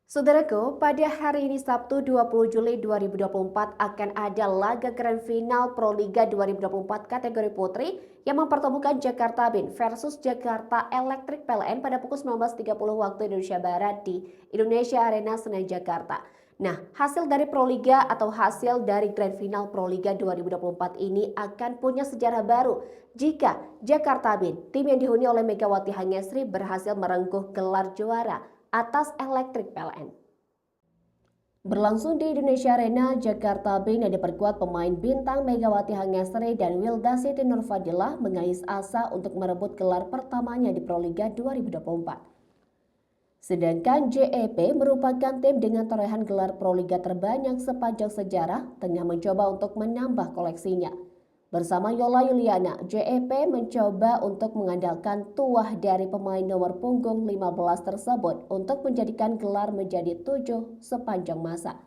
Saudaraku, pada hari ini Sabtu 20 Juli 2024 akan ada laga grand final Pro Liga 2024 kategori putri yang mempertemukan Jakarta Band versus Jakarta Electric PLN pada pukul 19.30 waktu Indonesia Barat di Indonesia Arena Senayan Jakarta. Nah, hasil dari Pro Liga atau hasil dari grand final Pro Liga 2024 ini akan punya sejarah baru jika Jakarta Band, tim yang dihuni oleh Megawati Hangesri, berhasil merengkuh gelar juara atas Electric PLN. Berlangsung di Indonesia Arena, Jakarta Band yang diperkuat pemain bintang Megawati Hangesri dan Wilda Siti Nurfadilah mengais asa untuk merebut gelar pertamanya di Pro Liga 2024. Sedangkan JEP merupakan tim dengan torehan gelar Pro Liga terbanyak sepanjang sejarah tengah mencoba untuk menambah koleksinya. Bersama Yola Yuliana, JEP mencoba untuk mengandalkan tuah dari pemain nomor punggung 15 tersebut untuk menjadikan gelar menjadi 7 sepanjang masa.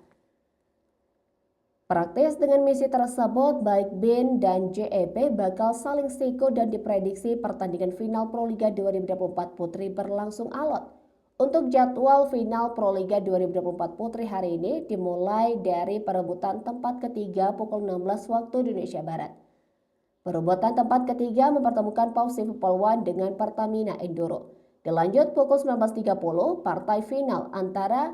Praktis dengan misi tersebut, baik BIN dan JEP bakal saling siku dan diprediksi pertandingan final Pro Liga 2024 Putri berlangsung alot. Untuk jadwal final Pro Liga 2024 Putri hari ini dimulai dari perebutan tempat ketiga pukul 16 waktu Indonesia Barat. Perebutan tempat ketiga mempertemukan Popsivo Polwan dengan Pertamina Enduro. Dilanjut pukul 19.30, partai final antara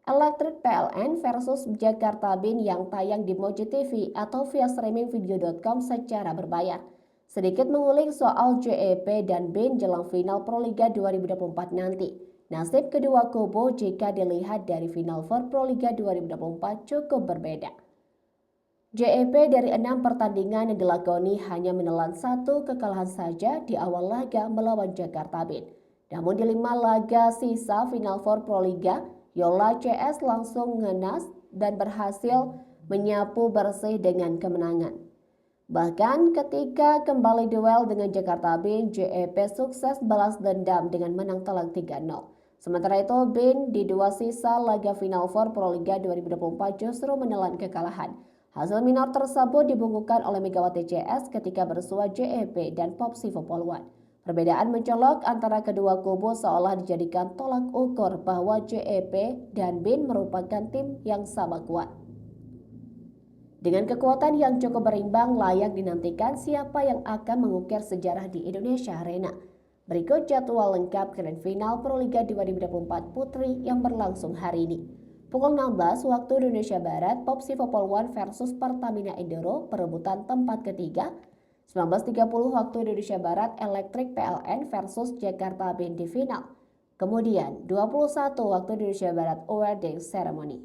Electric PLN versus Jakarta Band yang tayang di Moji TV atau via streaming video.com secara berbayar. Sedikit mengulik soal JEP dan BIN jelang final Pro Liga 2024 nanti. Nasib kedua kubu jika dilihat dari Final Four Pro Liga 2024 cukup berbeda. JEP dari 6 pertandingan yang dilakoni hanya menelan 1 kekalahan saja di awal laga melawan Jakarta Band. Namun di 5 laga sisa Final Four Pro Liga, Yola CS langsung ngenas dan berhasil menyapu bersih dengan kemenangan. Bahkan ketika kembali duel dengan Jakarta Band, JEP sukses balas dendam dengan menang telak 3-0. Sementara itu, BIN di 2 sisa laga Final Four Pro Liga 2024 justru menelan kekalahan. Hasil minor tersebut dibukukan oleh Megawati CS ketika bersua JEP dan Popsivo Polwan. Perbedaan mencolok antara kedua kubu seolah dijadikan tolak ukur bahwa JEP dan BIN merupakan tim yang sama kuat. Dengan kekuatan yang cukup berimbang, layak dinantikan siapa yang akan mengukir sejarah di Indonesia Arena. Berikut jadwal lengkap grand final Pro Liga 2024 Putri yang berlangsung hari ini. Pukul 16 waktu Indonesia Barat, Popsivo Polwan versus Pertamina Enduro perebutan tempat ketiga. 19.30 waktu Indonesia Barat, Electric PLN versus Jakarta Band di final. Kemudian 21 waktu Indonesia Barat, awarding ceremony.